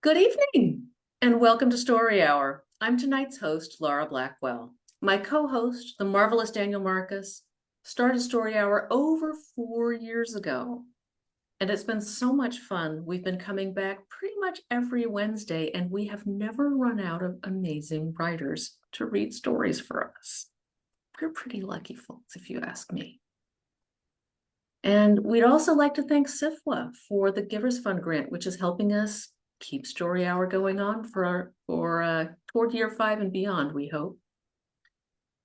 Good evening and welcome to Story Hour. I'm tonight's host, Laura Blackwell. My co-host, the marvelous Daniel Marcus, started Story Hour over 4 years ago. And it's been so much fun. We've been coming back pretty much every Wednesday, and we have never run out of amazing writers to read stories for us. We're pretty lucky folks, if you ask me. And we'd also like to thank SIFWA for the Givers Fund grant, which is helping us keep Story Hour going on toward year 5 and beyond, we hope.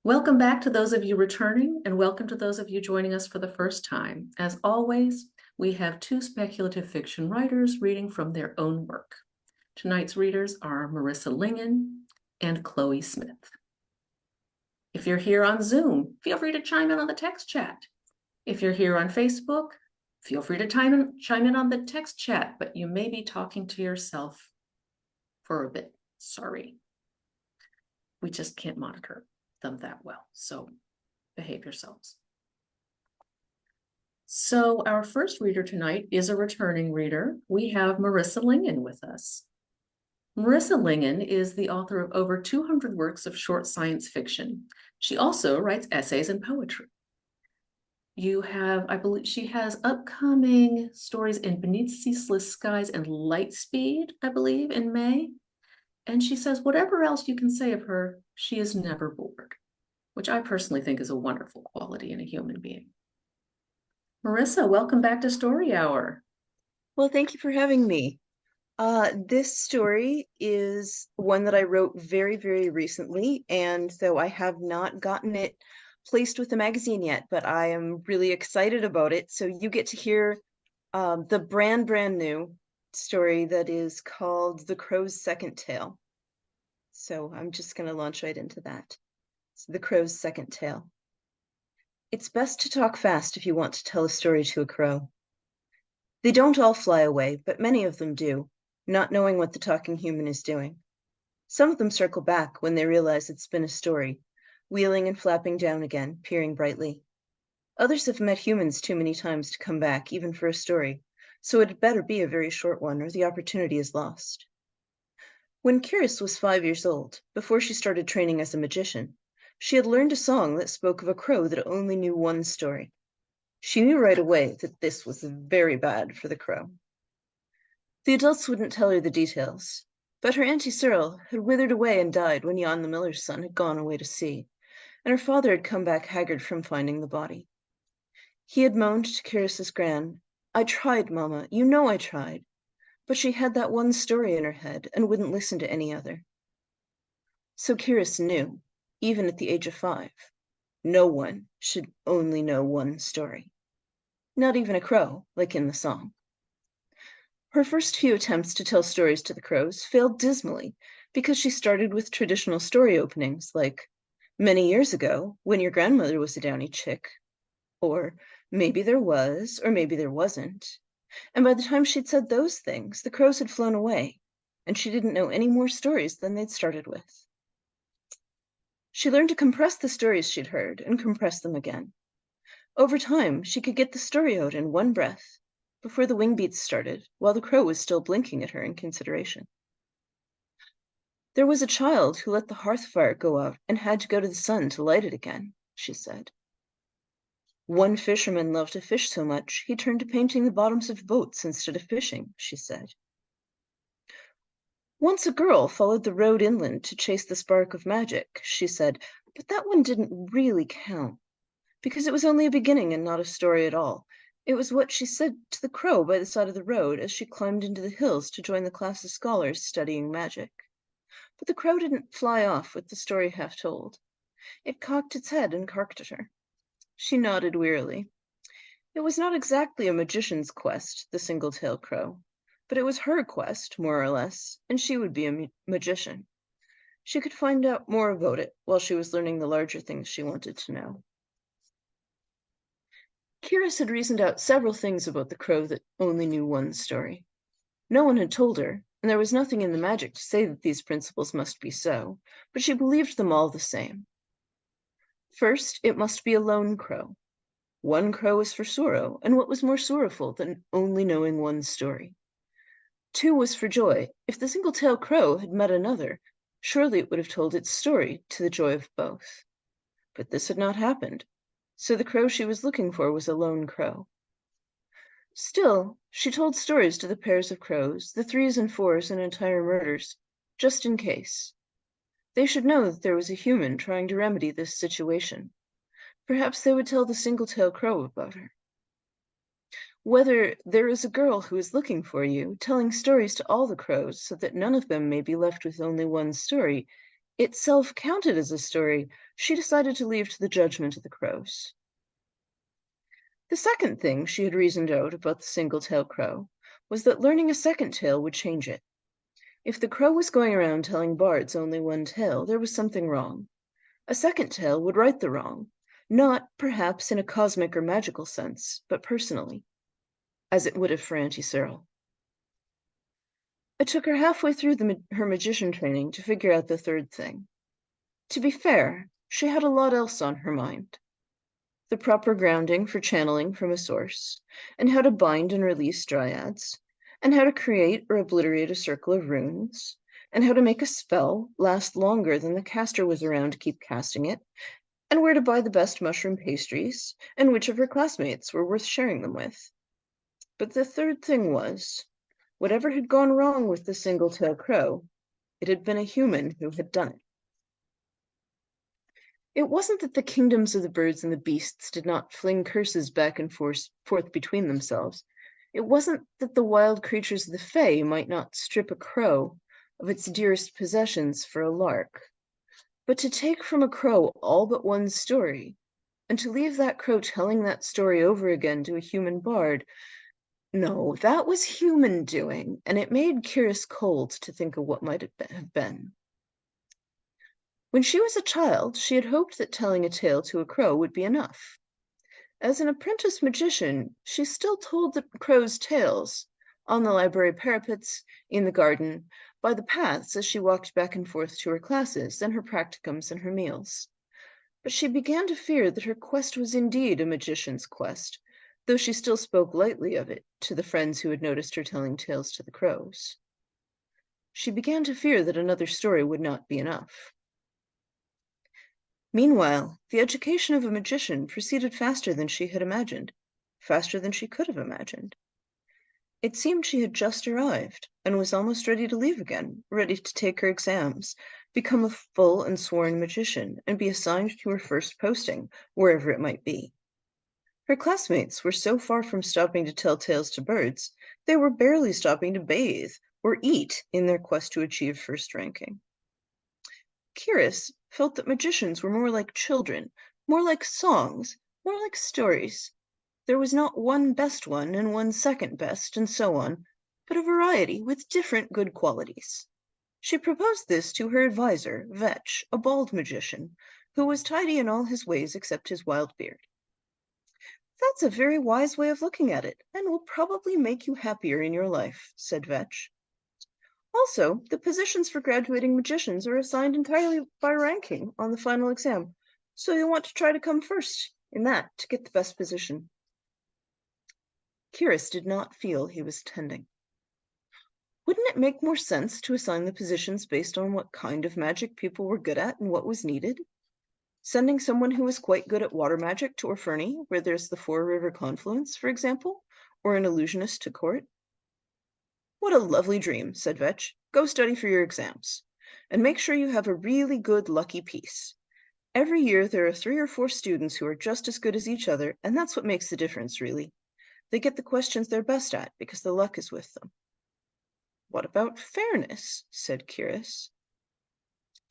Welcome back to those of you returning, and welcome to those of you joining us for the first time. As always, we have two speculative fiction writers reading from their own work. Tonight's readers are Marissa Lingen and Chloe Smith. If you're here on Zoom, feel free to chime in on the text chat. If you're here on Facebook, feel free to chime in on the text chat, but you may be talking to yourself for a bit. Sorry. We just can't monitor them that well, so behave yourselves. So our first reader tonight is a returning reader. We have Marissa Lingen with us. Marissa Lingen is the author of over 200 works of short science fiction. She also writes essays and poetry. I believe she has upcoming stories in Beneath Ceaseless Skies and Lightspeed, I believe, in May. And she says, whatever else you can say of her, she is never bored, which I personally think is a wonderful quality in a human being. Marissa, welcome back to Story Hour. Well, thank you for having me. This story is one that I wrote very, very recently, and though I have not gotten it placed with the magazine yet, but I am really excited about it. So you get to hear the brand new story that is called The Crow's Second Tale. So I'm just going to launch right into that. So The Crow's Second Tale. It's best to talk fast if you want to tell a story to a crow. They don't all fly away, but many of them do, not knowing what the talking human is doing. Some of them circle back when they realize it's been a story, wheeling and flapping down again, peering brightly. Others have met humans too many times to come back, even for a story, so it had better be a very short one or the opportunity is lost. When Kiris was 5 years old, before she started training as a magician, she had learned a song that spoke of a crow that only knew one story. She knew right away that this was very bad for the crow. The adults wouldn't tell her the details, but her Auntie Cyril had withered away and died when Jan the miller's son had gone away to sea, and her father had come back haggard from finding the body. He had moaned to Kiris's gran, "I tried, Mama, you know I tried," but she had that one story in her head and wouldn't listen to any other. So Kiris knew, even at the age of 5, no one should only know one story. Not even a crow, like in the song. Her first few attempts to tell stories to the crows failed dismally because she started with traditional story openings like, "Many years ago, when your grandmother was a downy chick," or "Maybe there was, or maybe there wasn't." And by the time she'd said those things, the crows had flown away, and she didn't know any more stories than they'd started with. She learned to compress the stories she'd heard and compress them again. Over time, she could get the story out in one breath, before the wing beats started, while the crow was still blinking at her in consideration. "There was a child who let the hearth fire go out and had to go to the sun to light it again," she said. "One fisherman loved to fish so much, he turned to painting the bottoms of boats instead of fishing," she said. "Once a girl followed the road inland to chase the spark of magic," she said, "but that one didn't really count, because it was only a beginning and not a story at all. It was what she said to the crow by the side of the road as she climbed into the hills to join the class of scholars studying magic. But the crow didn't fly off with the story half told. It cocked its head and carked at her." She nodded wearily. It was not exactly a magician's quest, the single-tailed crow, but it was her quest, more or less, and she would be a magician. She could find out more about it while she was learning the larger things she wanted to know. Kiris had reasoned out several things about the crow that only knew one story. No one had told her, and there was nothing in the magic to say that these principles must be so, but she believed them all the same. First, it must be a lone crow. One crow is for sorrow, and what was more sorrowful than only knowing one story? 2 was for joy. If the single-tailed crow had met another, surely it would have told its story to the joy of both. But this had not happened, so the crow she was looking for was a lone crow. Still, she told stories to the pairs of crows, the 3s and 4s, and entire murders, just in case. They should know that there was a human trying to remedy this situation. Perhaps they would tell the single-tailed crow about her. Whether there is a girl who is looking for you, telling stories to all the crows so that none of them may be left with only one story, itself counted as a story, she decided to leave to the judgment of the crows. The second thing she had reasoned out about the single-tailed crow was that learning a second tale would change it. If the crow was going around telling bards only one tale, there was something wrong. A second tale would right the wrong, not, perhaps, in a cosmic or magical sense, but personally, as it would have for Auntie Cyril. It took her halfway through her magician training to figure out the third thing. To be fair, she had a lot else on her mind. The proper grounding for channeling from a source, and how to bind and release dryads, and how to create or obliterate a circle of runes, and how to make a spell last longer than the caster was around to keep casting it, and where to buy the best mushroom pastries, and which of her classmates were worth sharing them with. But the third thing was, whatever had gone wrong with the single-tailed crow, it had been a human who had done it. It wasn't that the kingdoms of the birds and the beasts did not fling curses back and forth between themselves. It wasn't that the wild creatures of the Fae might not strip a crow of its dearest possessions for a lark. But to take from a crow all but one story, and to leave that crow telling that story over again to a human bard, no, that was human doing, and it made Cyrus cold to think of what might have been. When she was a child, she had hoped that telling a tale to a crow would be enough. As an apprentice magician, she still told the crows tales on the library parapets, in the garden, by the paths as she walked back and forth to her classes and her practicums and her meals. But she began to fear that her quest was indeed a magician's quest, though she still spoke lightly of it to the friends who had noticed her telling tales to the crows. She began to fear that another story would not be enough. Meanwhile, the education of a magician proceeded faster than she had imagined, faster than she could have imagined. It seemed she had just arrived, and was almost ready to leave again, ready to take her exams, become a full and sworn magician, and be assigned to her first posting, wherever it might be. Her classmates were so far from stopping to tell tales to birds, they were barely stopping to bathe or eat in their quest to achieve first ranking. Cyrus felt that magicians were more like children, more like songs, more like stories. There was not one best one and one second best, and so on, but a variety with different good qualities. She proposed this to her advisor, Vetch, a bald magician, who was tidy in all his ways except his wild beard. "That's a very wise way of looking at it, and will probably make you happier in your life," said Vetch. "Also, the positions for graduating magicians are assigned entirely by ranking on the final exam, so you'll want to try to come first in that to get the best position." Cyrus did not feel he was tending. Wouldn't it make more sense to assign the positions based on what kind of magic people were good at and what was needed? Sending someone who was quite good at water magic to Orferny, where there's the Four-River Confluence, for example, or an illusionist to court? "What a lovely dream," said Vetch. "Go study for your exams. And make sure you have a really good lucky piece. Every year there are 3 or 4 students who are just as good as each other, and that's what makes the difference, really. They get the questions they're best at because the luck is with them." "What about fairness?" said Cyrus.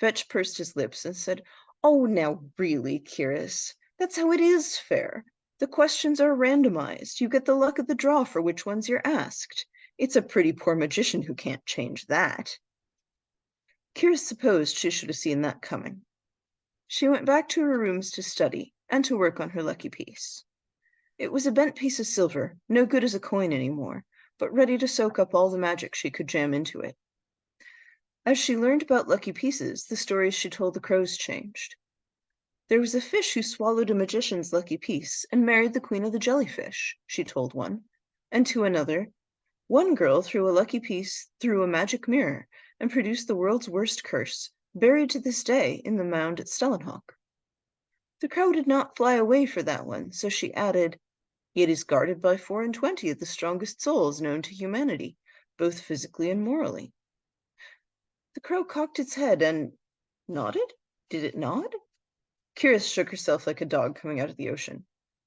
Vetch pursed his lips and said, "Oh, now really, Cyrus, that's how it is fair. The questions are randomized. You get the luck of the draw for which ones you're asked. It's a pretty poor magician who can't change that." Cyrus supposed she should have seen that coming. She went back to her rooms to study and to work on her lucky piece. It was a bent piece of silver, no good as a coin anymore, but ready to soak up all the magic she could jam into it. As she learned about lucky pieces, the stories she told the crows changed. There was a fish who swallowed a magician's lucky piece and married the queen of the jellyfish, she told one, and to another, One girl threw a lucky piece through a magic mirror and produced the world's worst curse, buried to this day in the mound at Stellenhoek. The crow did not fly away for that one, so she added, "It is guarded by 24 of the strongest souls known to humanity, both physically and morally." The crow cocked its head and nodded. Did it nod? Cyrus shook herself like a dog coming out of the ocean.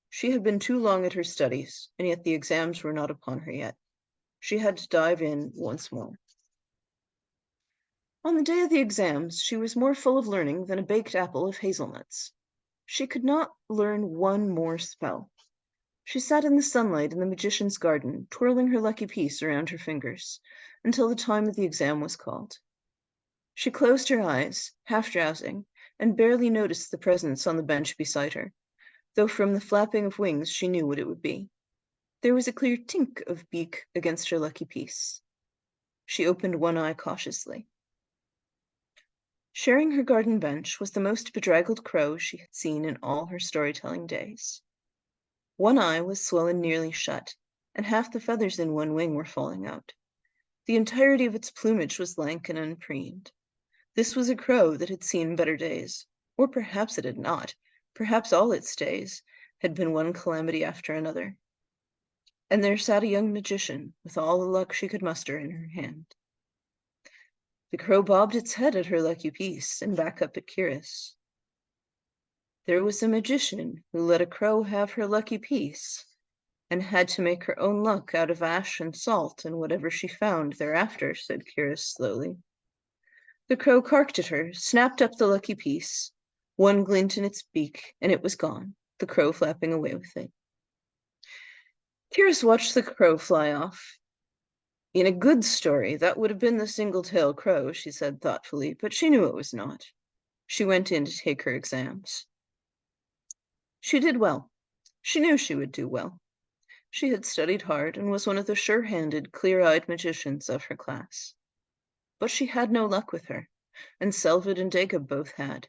She had been too long at her studies, and yet the exams were not upon her yet. She had to dive in once more. On the day of the exams, she was more full of learning than a baked apple of hazelnuts. She could not learn one more spell. She sat in the sunlight in the magician's garden, twirling her lucky piece around her fingers, until the time of the exam was called. She closed her eyes, half drowsing, and barely noticed the presence on the bench beside her, though from the flapping of wings she knew what it would be. There was a clear tink of beak against her lucky piece. She opened one eye cautiously. Sharing her garden bench was the most bedraggled crow she had seen in all her storytelling days. One eye was swollen nearly shut, and half the feathers in one wing were falling out. The entirety of its plumage was lank and unpreened. This was a crow that had seen better days, or perhaps it had not. Perhaps all its days had been one calamity after another. And there sat a young magician with all the luck she could muster in her hand. The crow bobbed its head at her lucky piece and back up at Cyrus. There was a magician who let a crow have her lucky piece, and had to make her own luck out of ash and salt and whatever she found thereafter, said Cyrus slowly. The crow carked at her, snapped up the lucky piece, one glint in its beak, and it was gone, the crow flapping away with it. Cyrus watched the crow fly off. In a good story, that would have been the single-tailed crow, she said thoughtfully, but she knew it was not. She went in to take her exams. She did well. She knew she would do well. She had studied hard and was one of the sure-handed, clear-eyed magicians of her class. But she had no luck with her, and Selvid and Jacob both had.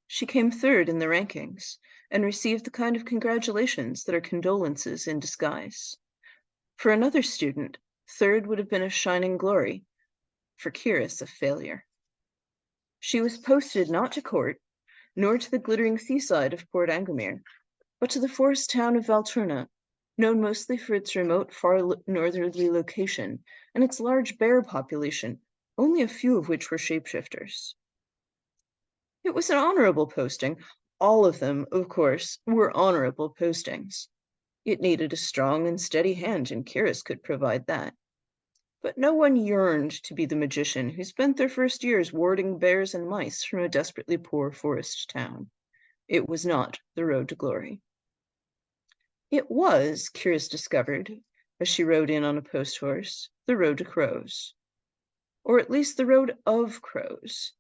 She came third in the rankings, and received the kind of congratulations that are condolences in disguise. For another student, third would have been a shining glory. For Cyrus, a failure. She was posted not to court, nor to the glittering seaside of Port Angamere, but to the forest town of Valturna, known mostly for its remote, far northerly location and its large bear population, only a few of which were shapeshifters. It was an honorable posting. All of them, of course, were honorable postings. It needed a strong and steady hand, and Cyrus could provide that. But no one yearned to be the magician who spent their first years warding bears and mice from a desperately poor forest town. It was not the road to glory. It was, Cyrus discovered, as she rode in on a post horse, the road to crows. Or at least the road of crows.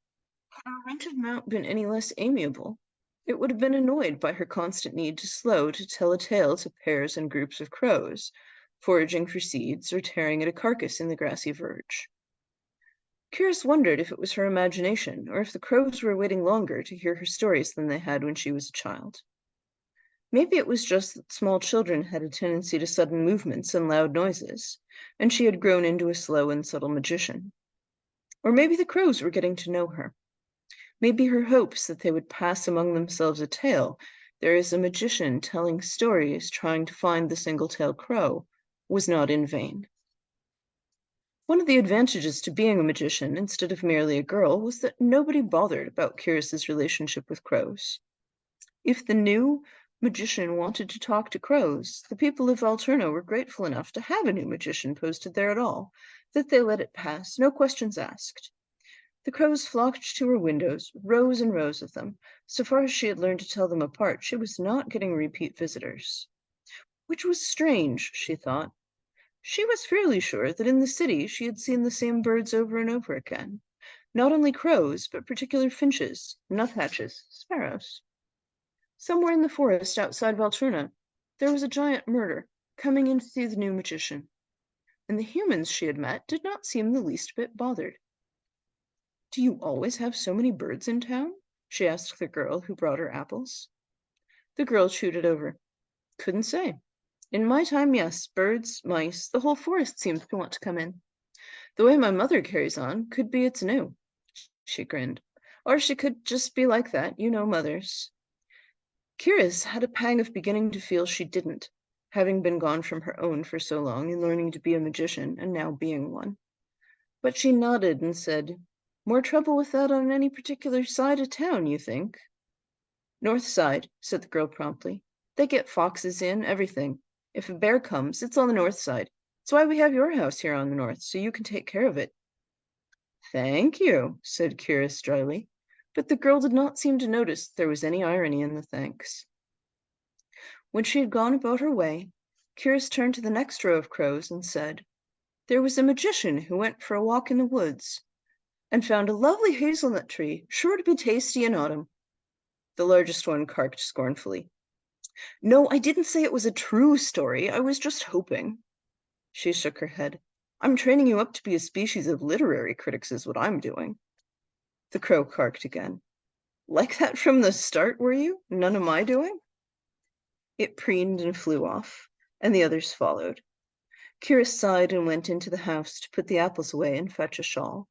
Had our rented mount been any less amiable, it would have been annoyed by her constant need to slow to tell a tale to pairs and groups of crows, foraging for seeds or tearing at a carcass in the grassy verge. Cyrus wondered if it was her imagination, or if the crows were waiting longer to hear her stories than they had when she was a child. Maybe it was just that small children had a tendency to sudden movements and loud noises, and she had grown into a slow and subtle magician. Or maybe the crows were getting to know her. Maybe her hopes that they would pass among themselves a tale, there is a magician telling stories trying to find the single-tailed crow, was not in vain. One of the advantages to being a magician instead of merely a girl was that nobody bothered about Cyrus's relationship with crows. If the new magician wanted to talk to crows, the people of Valturna were grateful enough to have a new magician posted there at all, that they let it pass, no questions asked. The crows flocked to her windows, rows and rows of them. So far as she had learned to tell them apart, she was not getting repeat visitors. Which was strange, she thought. She was fairly sure that in the city she had seen the same birds over and over again. Not only crows, but particular finches, nuthatches, sparrows. Somewhere in the forest outside Valturna, there was a giant murder, coming in to see the new magician. And the humans she had met did not seem the least bit bothered. "Do you always have so many birds in town?" she asked the girl who brought her apples. The girl chewed it over. "Couldn't say. In my time, yes, birds, mice, the whole forest seems to want to come in. The way my mother carries on could be it's new. She grinned. Or she could just be like that, you know mothers. Kiris had a pang of beginning to feel she didn't, having been gone from her own for so long and learning to be a magician and now being one. But she nodded and said, "More trouble with that on any particular side of town, you think?" "North side," said the girl promptly. "They get foxes in, everything. If a bear comes, it's on the north side. That's why we have your house here on the north, so you can take care of it." "Thank you," said Cyrus dryly, but the girl did not seem to notice there was any irony in the thanks. When she had gone about her way, Cyrus turned to the next row of crows and said, "There was a magician who went for a walk in the woods and found a lovely hazelnut tree, sure to be tasty in autumn." The largest one carked scornfully. "No, I didn't say it was a true story. I was just hoping." She shook her head. "I'm training you up to be a species of literary critics is what I'm doing." The crow carked again. "Like that from the start, were you? None of my doing?" It preened and flew off, and the others followed. Cyrus sighed and went into the house to put the apples away and fetch a shawl.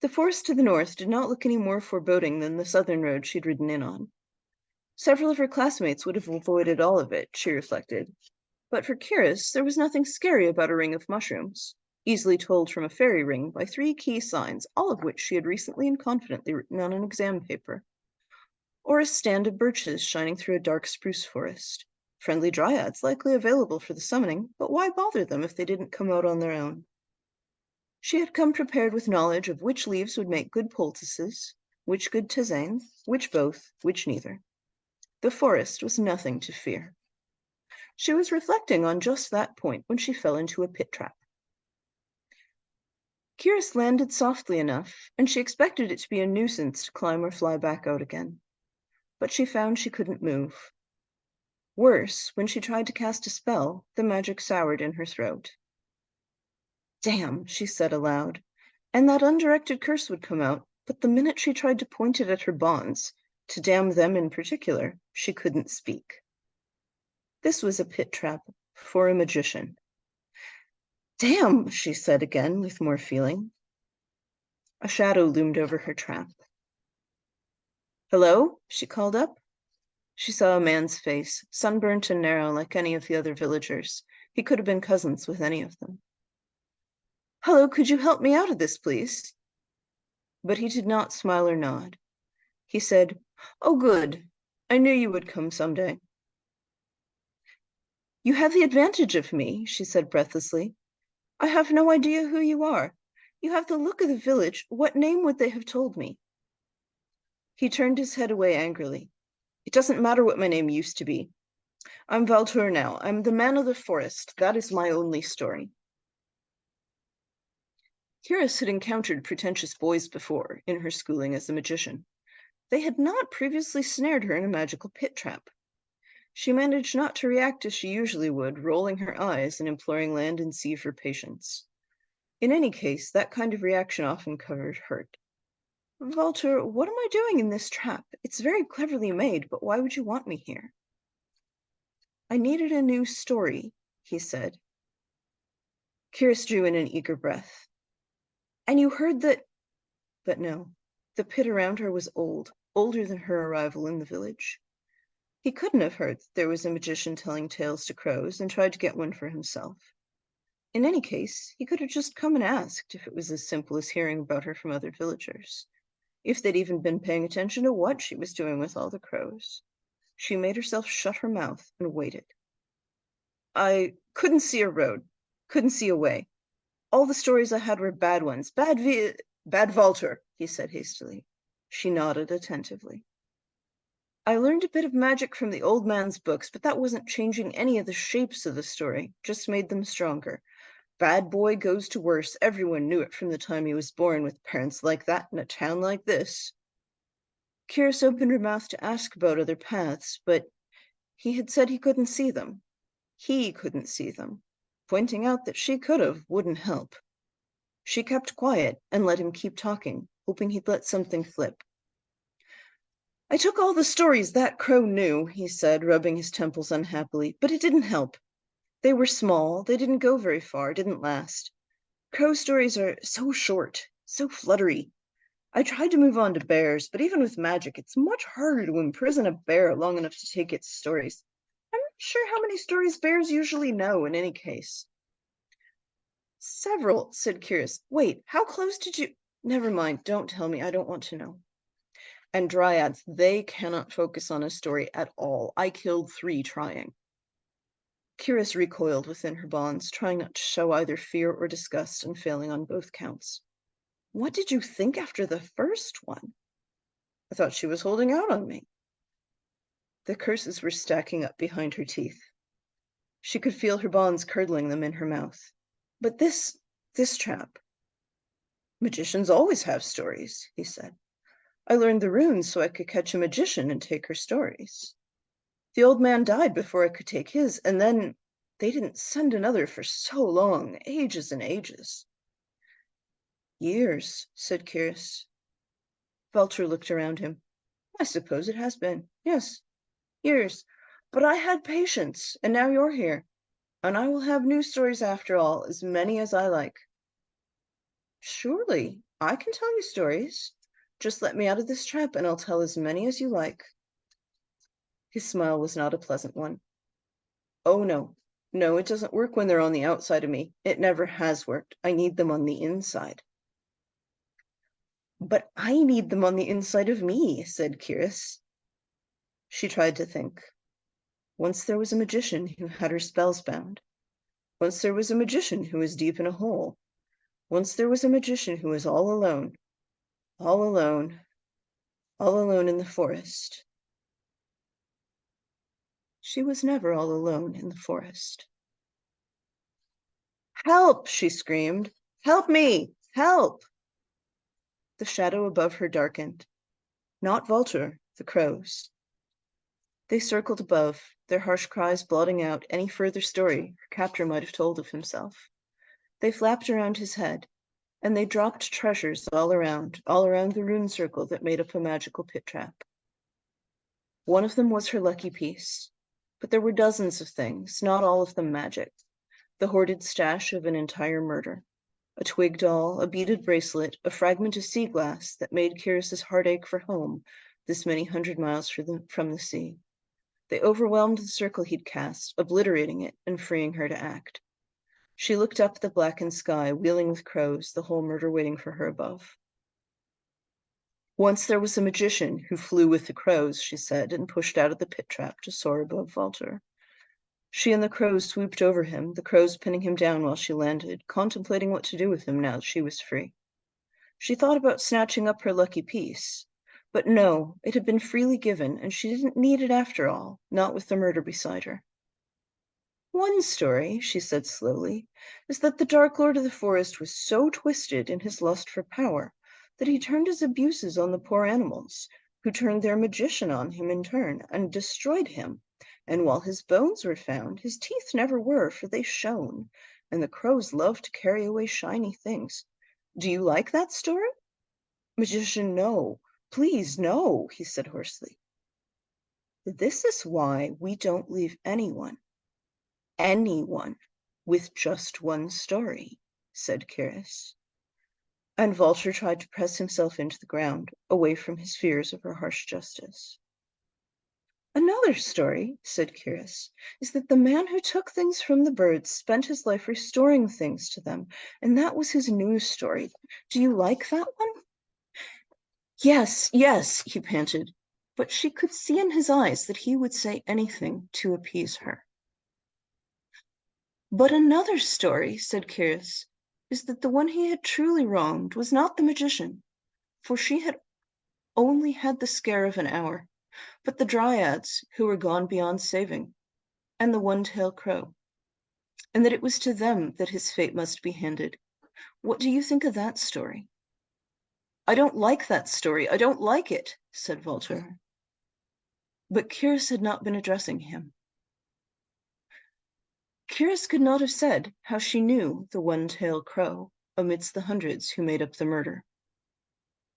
The forest to the north did not look any more foreboding than the southern road she'd ridden in on. Several of her classmates would have avoided all of it, she reflected. But for Cyrus, there was nothing scary about a ring of mushrooms, easily told from a fairy ring by 3 key signs, all of which she had recently and confidently written on an exam paper. Or a stand of birches shining through a dark spruce forest. Friendly dryads likely available for the summoning, but why bother them if they didn't come out on their own? She had come prepared with knowledge of which leaves would make good poultices, which good tisanes, which both, which neither. The forest was nothing to fear. She was reflecting on just that point when she fell into a pit trap. Cyrus landed softly enough, and she expected it to be a nuisance to climb or fly back out again. But she found she couldn't move. Worse, when she tried to cast a spell, the magic soured in her throat. "Damn," she said aloud, and that undirected curse would come out, but the minute she tried to point it at her bonds, to damn them in particular, she couldn't speak. This was a pit trap for a magician. "Damn," she said again with more feeling. A shadow loomed over her trap. "Hello?" she called up. She saw a man's face, sunburnt and narrow like any of the other villagers. He could have been cousins with any of them. "Hello, could you help me out of this, please?" But he did not smile or nod. He said, "Oh, good. I knew you would come someday." "You have the advantage of me," she said breathlessly. "I have no idea who you are. You have the look of the village. What name would they have told me?" He turned his head away angrily. "It doesn't matter what my name used to be. I'm Valtour now. I'm the man of the forest. That is my only story." Cyrus had encountered pretentious boys before, in her schooling as a magician. They had not previously snared her in a magical pit trap. She managed not to react as she usually would, rolling her eyes and imploring land and sea for patience. In any case, that kind of reaction often covered hurt. "Walter, what am I doing in this trap? It's very cleverly made, but why would you want me here?" "I needed a new story," he said. Cyrus drew in an eager breath. "And you heard that—" But no, the pit around her was old, older than her arrival in the village. He couldn't have heard that there was a magician telling tales to crows and tried to get one for himself. In any case, he could have just come and asked if it was as simple as hearing about her from other villagers. If they'd even been paying attention to what she was doing with all the crows. She made herself shut her mouth and waited. "I couldn't see a road, couldn't see a way. All the stories I had were bad ones. Bad Valter," he said hastily. She nodded attentively. "I learned a bit of magic from the old man's books, but that wasn't changing any of the shapes of the story, just made them stronger. Bad boy goes to worse. Everyone knew it from the time he was born, with parents like that in a town like this." Cyrus opened her mouth to ask about other paths, but he had said he couldn't see them. He couldn't see them. Pointing out that she could have wouldn't help. She kept quiet and let him keep talking, hoping he'd let something slip. I took all the stories that crow knew, he said, rubbing his temples unhappily, but it didn't help. They were small, they didn't go very far, didn't last. Crow stories are so short, so fluttery. I tried to move on to bears, but even with magic, it's much harder to imprison a bear long enough to take its stories. I'm not sure how many stories bears usually know in any case. Several, said Curious. Wait, how close did you... Never mind, don't tell me, I don't want to know. And dryads, they cannot focus on a story at all. I killed 3 trying. Curious recoiled within her bonds, trying not to show either fear or disgust, and failing on both counts. What did you think after the first one? I thought she was holding out on me. The curses were stacking up behind her teeth. She could feel her bonds curdling them in her mouth. But this trap. Magicians always have stories, he said. I learned the runes so I could catch a magician and take her stories. The old man died before I could take his, and then they didn't send another for so long, ages and ages. Years, said Curious. Vulture looked around him. I suppose it has been. Yes, years. But I had patience, and now you're here. And I will have new stories after all, as many as I like. Surely, I can tell you stories. Just let me out of this trap, and I'll tell as many as you like. His smile was not a pleasant one. Oh, no. No, it doesn't work when they're on the outside of me. It never has worked. I need them on the inside. But I need them on the inside of me, said Curious. She tried to think. Once there was a magician who had her spells bound. Once there was a magician who was deep in a hole. Once there was a magician who was all alone. All alone. All alone in the forest. She was never all alone in the forest. Help! She screamed. Help me! Help! The shadow above her darkened. Not Vulture, the crows. They circled above, their harsh cries blotting out any further story her captor might have told of himself. They flapped around his head, and they dropped treasures all around the rune circle that made up a magical pit trap. One of them was her lucky piece, but there were dozens of things, not all of them magic. The hoarded stash of an entire murder. A twig doll, a beaded bracelet, a fragment of sea glass that made Curious's heart ache for home this many hundred miles from the sea. They overwhelmed the circle he'd cast, obliterating it and freeing her to act. She looked up at the blackened sky, wheeling with crows, the whole murder waiting for her above. Once there was a magician who flew with the crows, she said, and pushed out of the pit trap to soar above Vulture. She and the crows swooped over him, the crows pinning him down while she landed, contemplating what to do with him now that she was free. She thought about snatching up her lucky piece, but no, it had been freely given, and she didn't need it after all, not with the murder beside her. One story, she said slowly, is that the Dark Lord of the Forest was so twisted in his lust for power that he turned his abuses on the poor animals, who turned their magician on him in turn and destroyed him. And while his bones were found, his teeth never were, for they shone, and the crows loved to carry away shiny things. Do you like that story? Magician, no. Please, no, he said hoarsely. This is why we don't leave anyone with just one story, said Curious. And Vulture tried to press himself into the ground, away from his fears of her harsh justice. Another story, said Curious, is that the man who took things from the birds spent his life restoring things to them, and that was his news story. Do you like that one? Yes, yes, he panted, but she could see in his eyes that he would say anything to appease her. But another story, said Curious, is that the one he had truly wronged was not the magician, for she had only had the scare of an hour, but the dryads who were gone beyond saving, and the one-tailed crow, and that it was to them that his fate must be handed. What do you think of that story? I don't like that story. I don't like it, said Vulture. But Curious had not been addressing him. Curious could not have said how she knew the one-tailed crow amidst the hundreds who made up the murder.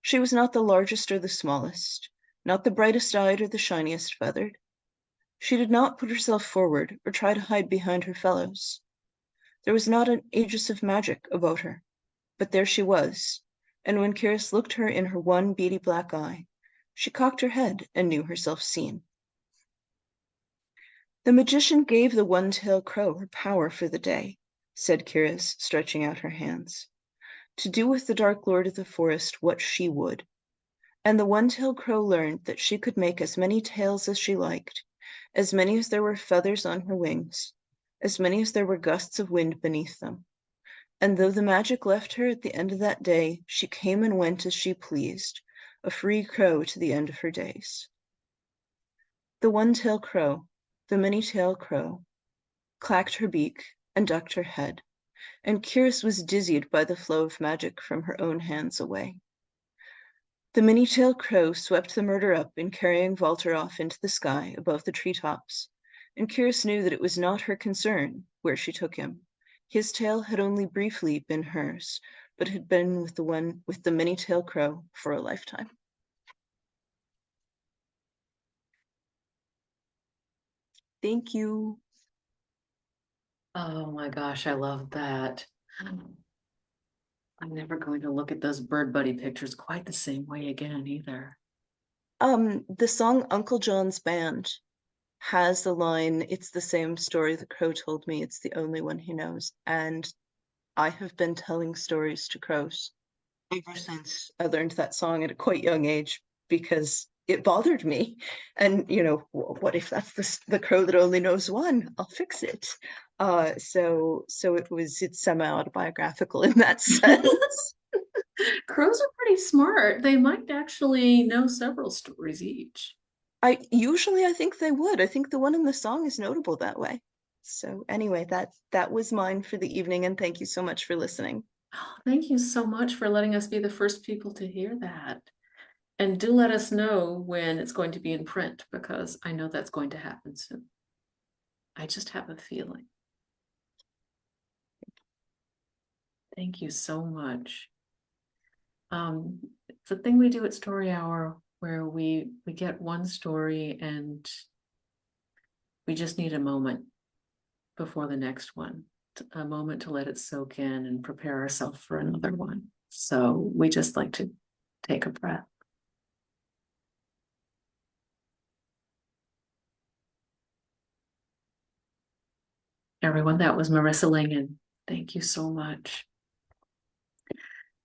She was not the largest or the smallest, not the brightest-eyed or the shiniest feathered. She did not put herself forward or try to hide behind her fellows. There was not an aegis of magic about her, but there she was, and when Cirrus looked her in her one beady black eye, she cocked her head and knew herself seen. The magician gave the one-tailed crow her power for the day, said Cirrus, stretching out her hands, to do with the dark lord of the forest what she would. And the one-tailed crow learned that she could make as many tails as she liked, as many as there were feathers on her wings, as many as there were gusts of wind beneath them. And though the magic left her at the end of that day, she came and went as she pleased, a free crow to the end of her days. The one-tailed crow, the many-tailed crow, clacked her beak and ducked her head, and Cirrus was dizzied by the flow of magic from her own hands away. The many-tailed crow swept the murder up in carrying Walter off into the sky above the treetops, and Cirrus knew that it was not her concern where she took him. His tail had only briefly been hers, but had been with the many-tailed crow for a lifetime. Thank you. Oh my gosh, I love that. I'm never going to look at those bird buddy pictures quite the same way again either. The song Uncle John's Band has the line, "It's the same story the crow told me, it's the only one he knows." And I have been telling stories to crows ever since I learned that song at a quite young age, because it bothered me. And, what if that's the crow that only knows one? I'll fix it. So it's semi-autobiographical in that sense. Crows are pretty smart. They might actually know several stories each. I think they would. I think the one in the song is notable that way. So anyway, that was mine for the evening, and thank you so much for listening. Oh, thank you so much for letting us be the first people to hear that. And do let us know when it's going to be in print, because I know that's going to happen soon. I just have a feeling. Thank you so much. It's a thing we do at Story Hour where we get one story and we just need a moment before the next one, a moment to let it soak in and prepare ourselves for another one. So we just like to take a breath. Everyone, that was Marissa Lingen. Thank you so much.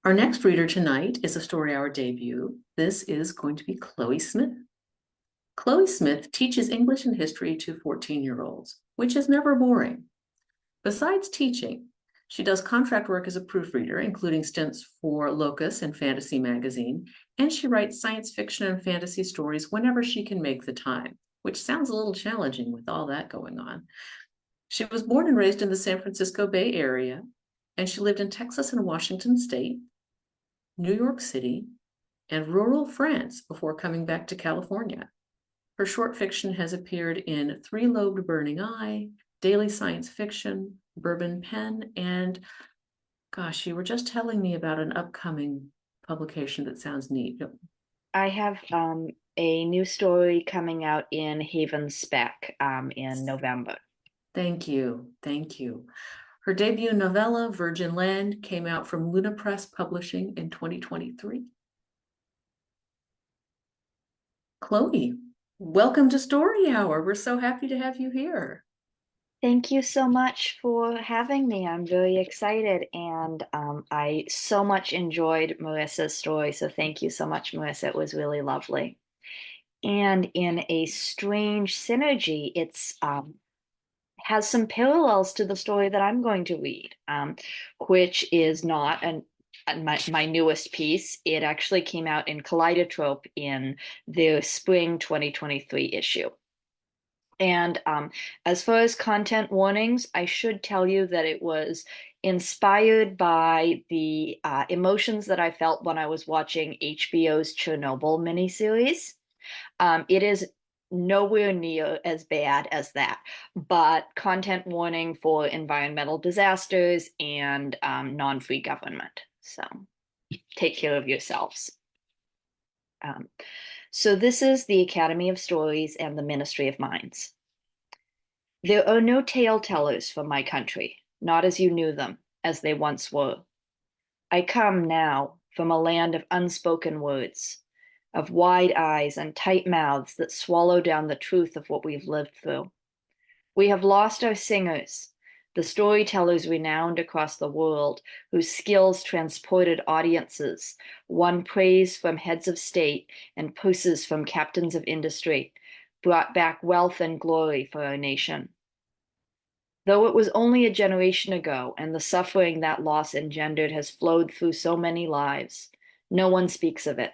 Our next reader tonight is a Story Hour debut. This is going to be Chloe Smith. Chloe Smith teaches English and history to 14-year-olds, which is never boring. Besides teaching, she does contract work as a proofreader, including stints for Locus and Fantasy Magazine, and she writes science fiction and fantasy stories whenever she can make the time, which sounds a little challenging with all that going on. She was born and raised in the San Francisco Bay Area, and she lived in Texas and Washington State, New York City, and rural France before coming back to California. Her short fiction has appeared in Three-Lobed Burning Eye, Daily Science Fiction, Bourbon Pen, and gosh, you were just telling me about an upcoming publication that sounds neat. I have a new story coming out in Haven Spec in November. Thank you. Thank you. Her debut novella, Virgin Land, came out from Luna Press Publishing in 2023. Chloe, welcome to Story Hour. We're so happy to have you here. Thank you so much for having me. I'm very excited, and I so much enjoyed Marissa's story. So thank you so much, Marissa. It was really lovely. And in a strange synergy, it's has some parallels to the story that I'm going to read, which is not my newest piece. It actually came out in Kaleidotrope in the spring 2023 issue. And as far as content warnings, I should tell you that it was inspired by the emotions that I felt when I was watching HBO's Chernobyl miniseries. It is nowhere near as bad as that, but content warning for environmental disasters and non-free government. So take care of yourselves. So this is the Academy of Stories and the Ministry of Minds. There are no tale tellers from my country, not as you knew them, as they once were. I come now from a land of unspoken words, of wide eyes and tight mouths that swallow down the truth of what we've lived through. We have lost our singers, the storytellers renowned across the world, whose skills transported audiences, won praise from heads of state and purses from captains of industry, brought back wealth and glory for our nation. Though it was only a generation ago, and the suffering that loss engendered has flowed through so many lives, no one speaks of it.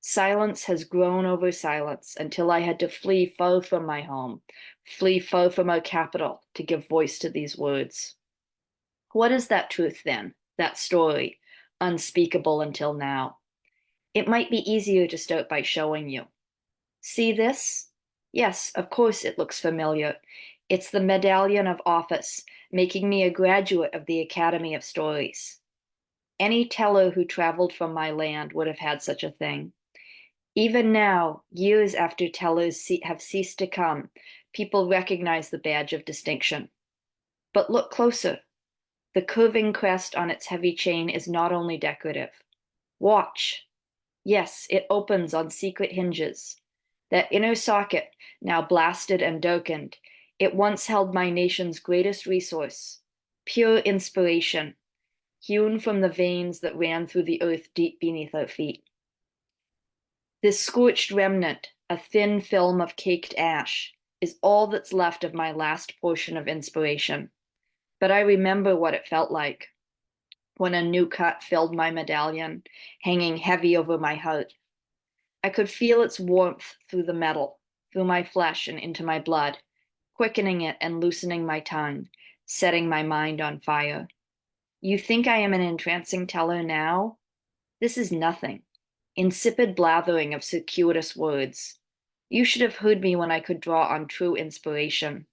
Silence has grown over silence until I had to flee far from my home, flee far from our capital to give voice to these words. What is that truth then, that story, unspeakable until now? It might be easier to start by showing you. See this? Yes, of course it looks familiar. It's the medallion of office, making me a graduate of the Academy of Stories. Any teller who traveled from my land would have had such a thing. Even now, years after tellers have ceased to come, people recognize the badge of distinction. But look closer. The curving crest on its heavy chain is not only decorative. Watch. Yes, it opens on secret hinges. That inner socket, now blasted and darkened, it once held my nation's greatest resource, pure inspiration, hewn from the veins that ran through the earth deep beneath our feet. This scorched remnant, a thin film of caked ash, is all that's left of my last portion of inspiration. But I remember what it felt like when a new cut filled my medallion, hanging heavy over my heart. I could feel its warmth through the metal, through my flesh and into my blood, quickening it and loosening my tongue, setting my mind on fire. You think I am an entrancing teller now? This is nothing. Insipid blathering of circuitous words. You should have heard me when I could draw on true inspiration.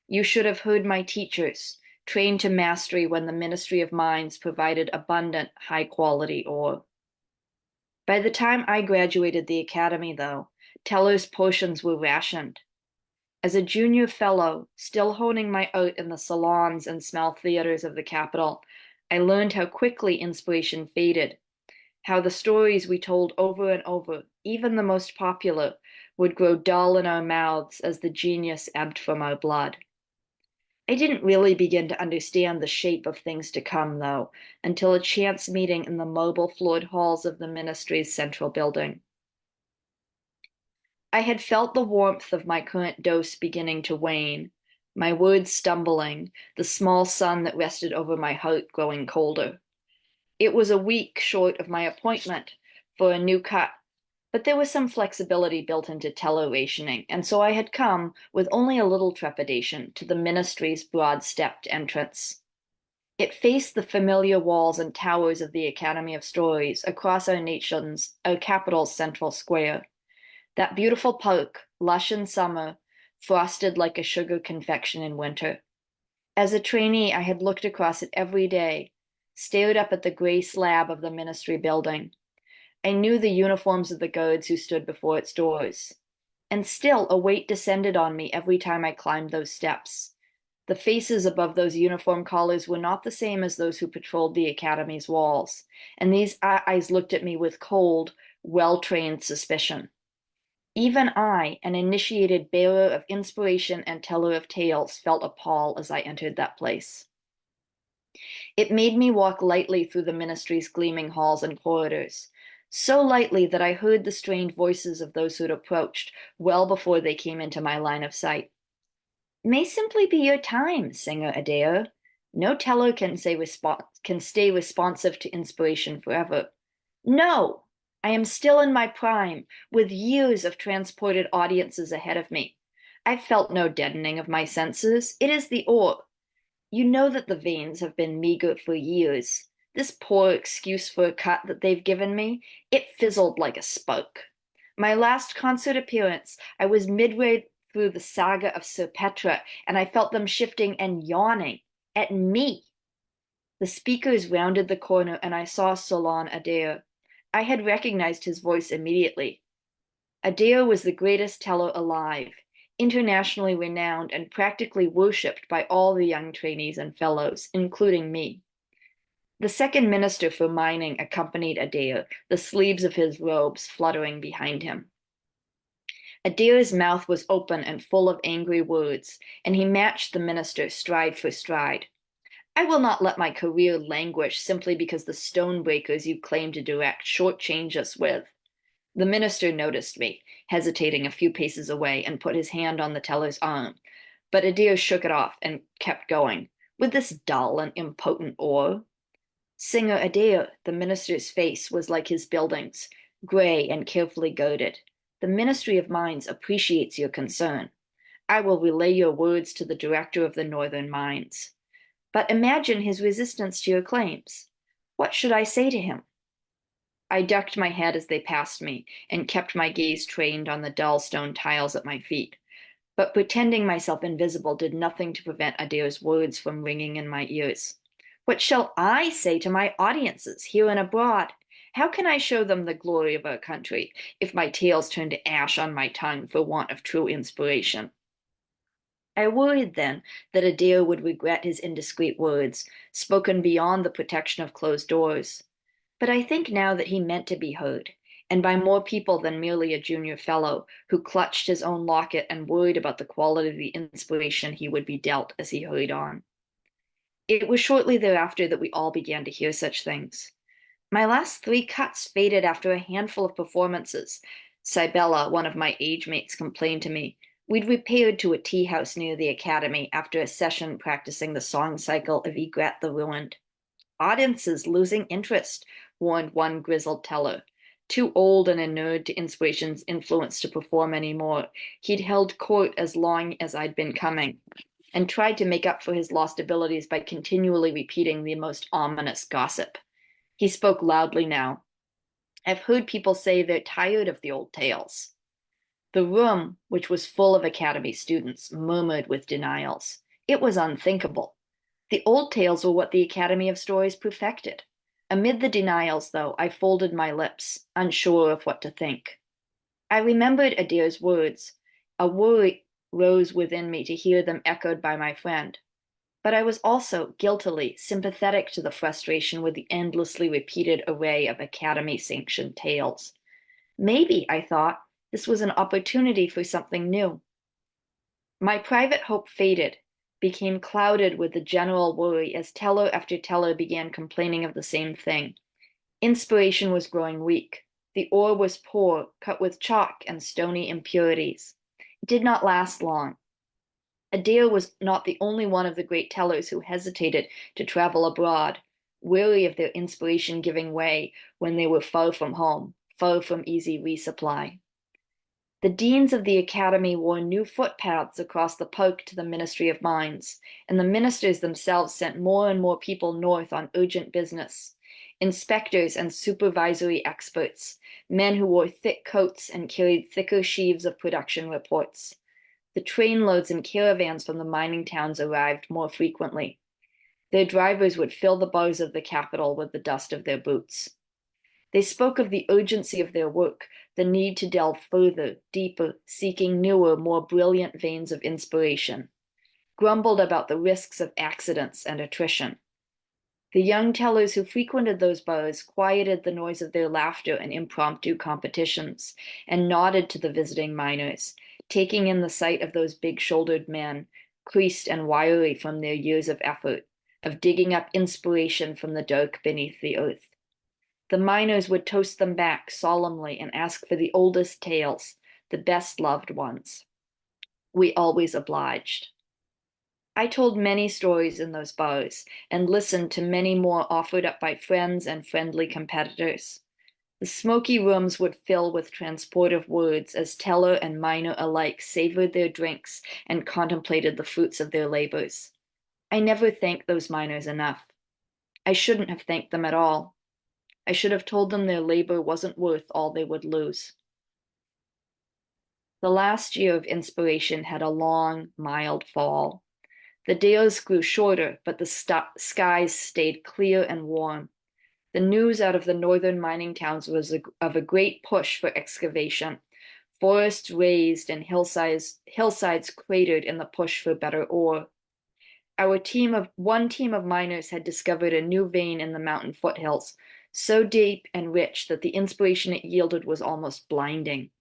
You should have heard my teachers, trained to mastery when the Ministry of Minds provided abundant, high-quality ore. By the time I graduated the academy, though, tellers' portions were rationed. As a junior fellow, still honing my art in the salons and small theaters of the capital, I learned how quickly inspiration faded, how the stories we told over and over, even the most popular, would grow dull in our mouths as the genius ebbed from our blood. I didn't really begin to understand the shape of things to come, though, until a chance meeting in the marble-floored halls of the ministry's central building. I had felt the warmth of my current dose beginning to wane, my words stumbling, the small sun that rested over my heart growing colder. It was a week short of my appointment for a new cut, but there was some flexibility built into teller rationing, and so I had come, with only a little trepidation, to the ministry's broad-stepped entrance. It faced the familiar walls and towers of the Academy of Stories across our capital's central square. That beautiful park, lush in summer, frosted like a sugar confection in winter. As a trainee, I had looked across it every day, stared up at the gray slab of the ministry building. I knew the uniforms of the guards who stood before its doors. And still a weight descended on me every time I climbed those steps. The faces above those uniform collars were not the same as those who patrolled the academy's walls, and these eyes looked at me with cold, well-trained suspicion. Even I, an initiated bearer of inspiration and teller of tales, felt a pall as I entered that place. It made me walk lightly through the ministry's gleaming halls and corridors, so lightly that I heard the strained voices of those who'd approached well before they came into my line of sight. It may simply be your time, Singer Adair. No teller can stay responsive to inspiration forever. No! I am still in my prime, with years of transported audiences ahead of me. I've felt no deadening of my senses. It is the ore. You know that the veins have been meager for years. This poor excuse for a cut that they've given me, it fizzled like a spark. My last concert appearance, I was midway through the saga of Sir Petra, and I felt them shifting and yawning at me. The speakers rounded the corner, and I saw Solon Adair. I had recognized his voice immediately. Adeo was the greatest teller alive, internationally renowned and practically worshipped by all the young trainees and fellows, including me. The second minister for mining accompanied Adeo, the sleeves of his robes fluttering behind him. Adeo's mouth was open and full of angry words, and he matched the minister stride for stride. I will not let my career languish simply because the stonebreakers you claim to direct shortchange us with. The minister noticed me, hesitating a few paces away, and put his hand on the teller's arm. But Adeo shook it off and kept going, with this dull and impotent ore. Singer Adeo, the minister's face was like his buildings, gray and carefully girded. The Ministry of Mines appreciates your concern. I will relay your words to the director of the Northern Mines. But imagine his resistance to your claims. What should I say to him? I ducked my head as they passed me and kept my gaze trained on the dull stone tiles at my feet. But pretending myself invisible did nothing to prevent Adeo's words from ringing in my ears. What shall I say to my audiences here and abroad? How can I show them the glory of our country if my tales turn to ash on my tongue for want of true inspiration? I worried then that Adeo would regret his indiscreet words, spoken beyond the protection of closed doors. But I think now that he meant to be heard, and by more people than merely a junior fellow who clutched his own locket and worried about the quality of the inspiration he would be dealt as he hurried on. It was shortly thereafter that we all began to hear such things. My last 3 cuts faded after a handful of performances. Cybella, one of my age mates, complained to me. We'd repaired to a tea house near the academy after a session practicing the song cycle of Egret the Ruined. Audiences losing interest, warned one grizzled teller. Too old and inured to inspiration's influence to perform any more, he'd held court as long as I'd been coming, and tried to make up for his lost abilities by continually repeating the most ominous gossip. He spoke loudly now. I've heard people say they're tired of the old tales. The room, which was full of academy students, murmured with denials. It was unthinkable. The old tales were what the Academy of Stories perfected. Amid the denials, though, I folded my lips, unsure of what to think. I remembered Adeo's words. A worry rose within me to hear them echoed by my friend. But I was also, guiltily, sympathetic to the frustration with the endlessly repeated array of Academy-sanctioned tales. Maybe, I thought, this was an opportunity for something new. My private hope faded, became clouded with the general worry as teller after teller began complaining of the same thing. Inspiration was growing weak. The ore was poor, cut with chalk and stony impurities. It did not last long. Adeo was not the only one of the great tellers who hesitated to travel abroad, weary of their inspiration giving way when they were far from home, far from easy resupply. The deans of the academy wore new footpaths across the park to the Ministry of Mines, and the ministers themselves sent more and more people north on urgent business. Inspectors and supervisory experts, men who wore thick coats and carried thicker sheaves of production reports. The trainloads and caravans from the mining towns arrived more frequently. Their drivers would fill the bars of the capital with the dust of their boots. They spoke of the urgency of their work, the need to delve further, deeper, seeking newer, more brilliant veins of inspiration, grumbled about the risks of accidents and attrition. The young tellers who frequented those bars quieted the noise of their laughter and impromptu competitions, and nodded to the visiting miners, taking in the sight of those big-shouldered men, creased and wiry from their years of effort, of digging up inspiration from the dark beneath the earth. The miners would toast them back solemnly and ask for the oldest tales, the best-loved ones. We always obliged. I told many stories in those bars and listened to many more offered up by friends and friendly competitors. The smoky rooms would fill with transportive words as teller and miner alike savored their drinks and contemplated the fruits of their labors. I never thanked those miners enough. I shouldn't have thanked them at all. I should have told them their labor wasn't worth all they would lose. The last year of inspiration had a long, mild fall. The days grew shorter, but the skies stayed clear and warm. the news out of the northern mining towns was of a great push for excavation. Forests razed and hillsides cratered in the push for better ore. One team of miners had discovered a new vein in the mountain foothills, so deep and rich that the inspiration it yielded was almost blinding.